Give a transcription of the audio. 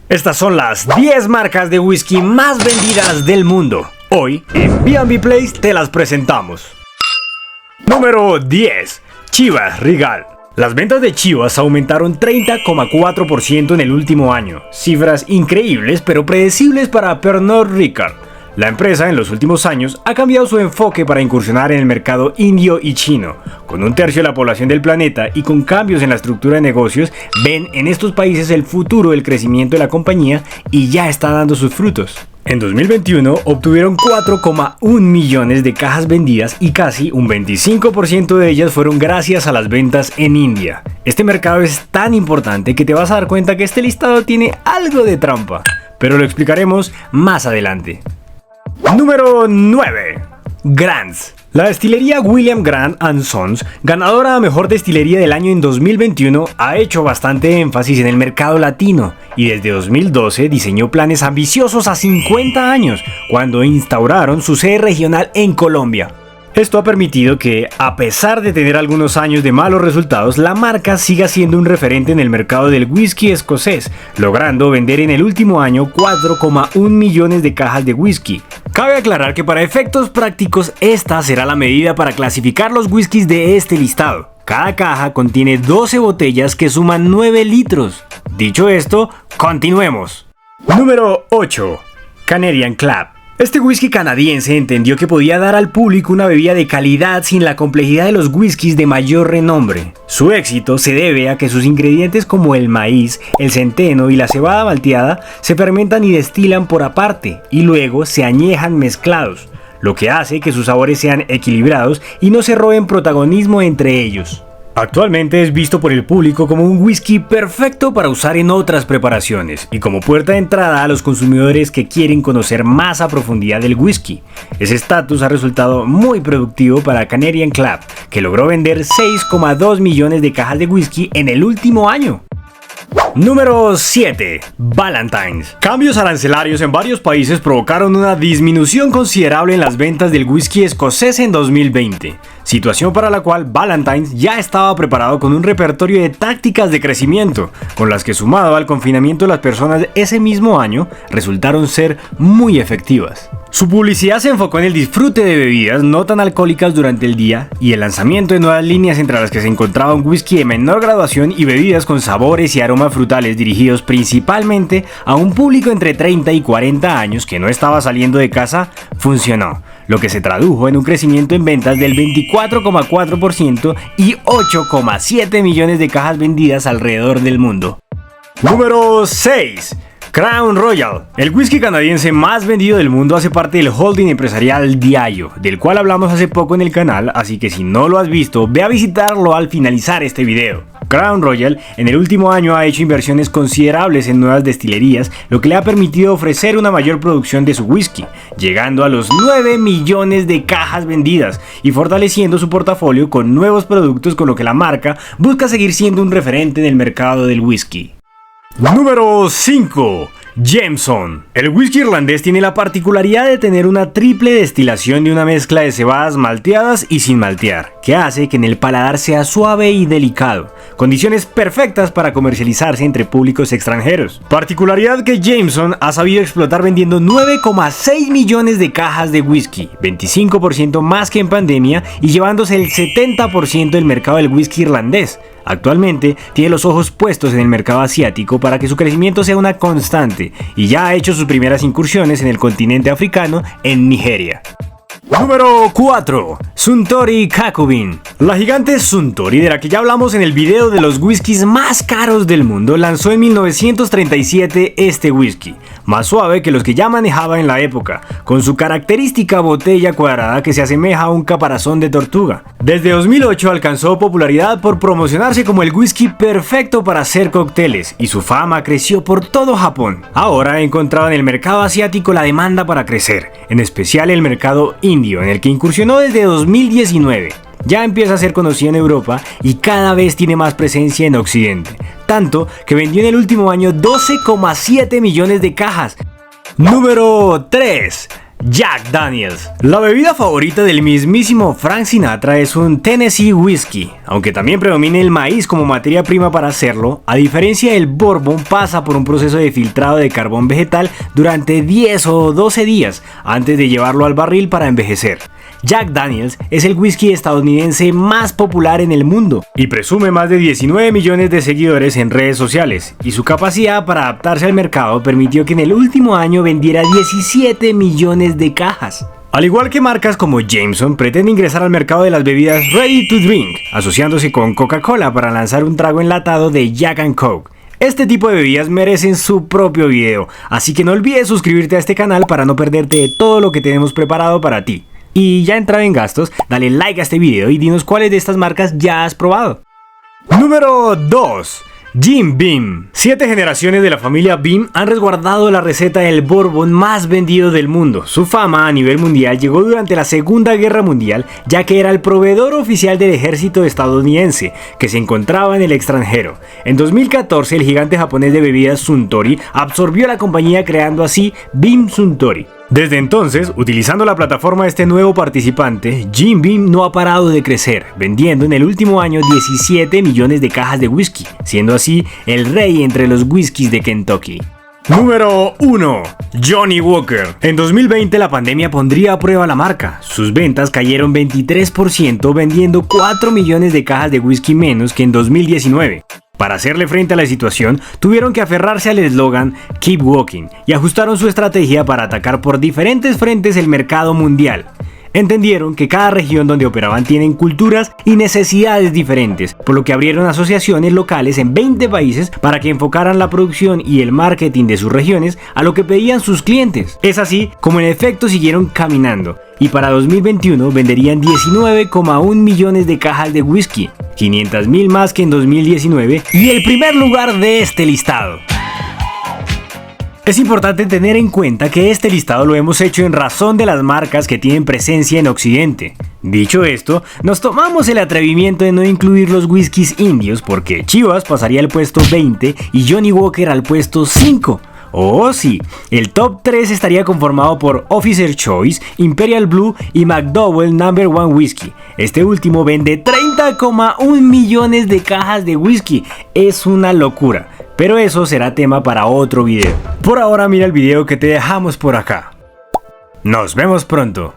Estas son las 10 marcas de whisky más vendidas del mundo. Hoy, en B&B Place te las presentamos. Número 10. Chivas Regal. Las ventas de Chivas aumentaron 30,4% en el último año. Cifras increíbles pero predecibles para Pernod Ricard. La empresa en los últimos años ha cambiado su enfoque para incursionar en el mercado indio y chino. Con un tercio de la población del planeta y con cambios en la estructura de negocios, ven en estos países el futuro del crecimiento de la compañía y ya está dando sus frutos. En 2021 obtuvieron 4,1 millones de cajas vendidas y casi un 25% de ellas fueron gracias a las ventas en India. Este mercado es tan importante que te vas a dar cuenta que este listado tiene algo de trampa, pero lo explicaremos más adelante. Número 9. Grants. La destilería William Grant & Sons, ganadora a Mejor Destilería del Año en 2021, ha hecho bastante énfasis en el mercado latino y desde 2012 diseñó planes ambiciosos a 50 años, cuando instauraron su sede regional en Colombia. Esto ha permitido que, a pesar de tener algunos años de malos resultados, la marca siga siendo un referente en el mercado del whisky escocés, logrando vender en el último año 4,1 millones de cajas de whisky. Cabe aclarar que para efectos prácticos esta será la medida para clasificar los whiskies de este listado. Cada caja contiene 12 botellas que suman 9 litros. Dicho esto, continuemos. Número 8. Canadian Club. Este whisky canadiense entendió que podía dar al público una bebida de calidad sin la complejidad de los whiskies de mayor renombre. Su éxito se debe a que sus ingredientes como el maíz, el centeno y la cebada malteada se fermentan y destilan por aparte y luego se añejan mezclados, lo que hace que sus sabores sean equilibrados y no se roben protagonismo entre ellos. Actualmente es visto por el público como un whisky perfecto para usar en otras preparaciones y como puerta de entrada a los consumidores que quieren conocer más a profundidad del whisky. Ese estatus ha resultado muy productivo para Canadian Club, que logró vender 6,2 millones de cajas de whisky en el último año. Número 7. Ballantine's. Cambios arancelarios en varios países provocaron una disminución considerable en las ventas del whisky escocés en 2020, situación para la cual Ballantine's ya estaba preparado con un repertorio de tácticas de crecimiento, con las que sumado al confinamiento de las personas ese mismo año, resultaron ser muy efectivas. Su publicidad se enfocó en el disfrute de bebidas no tan alcohólicas durante el día y el lanzamiento de nuevas líneas entre las que se encontraba un whisky de menor graduación y bebidas con sabores y aromas frutales dirigidos principalmente a un público entre 30 y 40 años que no estaba saliendo de casa, funcionó, lo que se tradujo en un crecimiento en ventas del 24,4% y 8,7 millones de cajas vendidas alrededor del mundo. Número 6. Crown Royal. El whisky canadiense más vendido del mundo hace parte del holding empresarial Diageo, del cual hablamos hace poco en el canal, así que si no lo has visto, ve a visitarlo al finalizar este video. Crown Royal en el último año ha hecho inversiones considerables en nuevas destilerías, lo que le ha permitido ofrecer una mayor producción de su whisky, llegando a los 9 millones de cajas vendidas y fortaleciendo su portafolio con nuevos productos, con lo que la marca busca seguir siendo un referente en el mercado del whisky. Número 5. Jameson. El whisky irlandés tiene la particularidad de tener una triple destilación de una mezcla de cebadas malteadas y sin maltear, que hace que en el paladar sea suave y delicado, condiciones perfectas para comercializarse entre públicos extranjeros. Particularidad que Jameson ha sabido explotar vendiendo 9,6 millones de cajas de whisky, 25% más que en pandemia y llevándose el 70% del mercado del whisky irlandés. Actualmente tiene los ojos puestos en el mercado asiático para que su crecimiento sea una constante y ya ha hecho sus primeras incursiones en el continente africano en Nigeria. Número 4. Suntory Jacobin. La gigante Suntory, de la que ya hablamos en el video de los whiskies más caros del mundo, lanzó en 1937 este whisky, más suave que los que ya manejaba en la época, con su característica botella cuadrada que se asemeja a un caparazón de tortuga. Desde 2008 alcanzó popularidad por promocionarse como el whisky perfecto para hacer cócteles y su fama creció por todo Japón. Ahora ha encontrado en el mercado asiático la demanda para crecer, en especial el mercado indio, en el que incursionó desde 2019. Ya empieza a ser conocido en Europa y cada vez tiene más presencia en Occidente, tanto que vendió en el último año 12,7 millones de cajas. Número 3. Jack Daniels. La bebida favorita del mismísimo Frank Sinatra es un Tennessee Whiskey. Aunque también predomina el maíz como materia prima para hacerlo, a diferencia del bourbon pasa por un proceso de filtrado de carbón vegetal durante 10 o 12 días antes de llevarlo al barril para envejecer. Jack Daniels es el whisky estadounidense más popular en el mundo y presume más de 19 millones de seguidores en redes sociales, y su capacidad para adaptarse al mercado permitió que en el último año vendiera 17 millones de cajas. Al igual que marcas como Jameson, pretende ingresar al mercado de las bebidas Ready to Drink, asociándose con Coca-Cola para lanzar un trago enlatado de Jack & Coke. Este tipo de bebidas merecen su propio video, así que no olvides suscribirte a este canal para no perderte de todo lo que tenemos preparado para ti. Y ya entrado en gastos, dale like a este video y dinos cuáles de estas marcas ya has probado. Número 2. Jim Beam. 7 generaciones de la familia Beam han resguardado la receta del bourbon más vendido del mundo. Su fama a nivel mundial llegó durante la Segunda Guerra Mundial, ya que era el proveedor oficial del ejército estadounidense, que se encontraba en el extranjero. En 2014, el gigante japonés de bebidas Suntory absorbió la compañía, creando así Beam Suntory. Desde entonces, utilizando la plataforma de este nuevo participante, Jim Beam no ha parado de crecer, vendiendo en el último año 17 millones de cajas de whisky, siendo así el rey entre los whiskies de Kentucky. Número 1. Johnnie Walker. En 2020 la pandemia pondría a prueba la marca. Sus ventas cayeron 23%, vendiendo 4 millones de cajas de whisky menos que en 2019. Para hacerle frente a la situación, tuvieron que aferrarse al eslogan Keep Walking y ajustaron su estrategia para atacar por diferentes frentes el mercado mundial. Entendieron que cada región donde operaban tienen culturas y necesidades diferentes, por lo que abrieron asociaciones locales en 20 países para que enfocaran la producción y el marketing de sus regiones a lo que pedían sus clientes. Es así como en efecto siguieron caminando, y para 2021 venderían 19,1 millones de cajas de whisky, 500,000 más que en 2019, y el primer lugar de este listado. Es importante tener en cuenta que este listado lo hemos hecho en razón de las marcas que tienen presencia en Occidente. Dicho esto, nos tomamos el atrevimiento de no incluir los whiskies indios porque Chivas pasaría al puesto 20 y Johnnie Walker al puesto 5. Oh sí, el top 3 estaría conformado por Officer Choice, Imperial Blue y McDowell No. 1 Whiskey. Este último vende 30,1 millones de cajas de whisky. Es una locura, pero eso será tema para otro video. Por ahora mira el video que te dejamos por acá. Nos vemos pronto.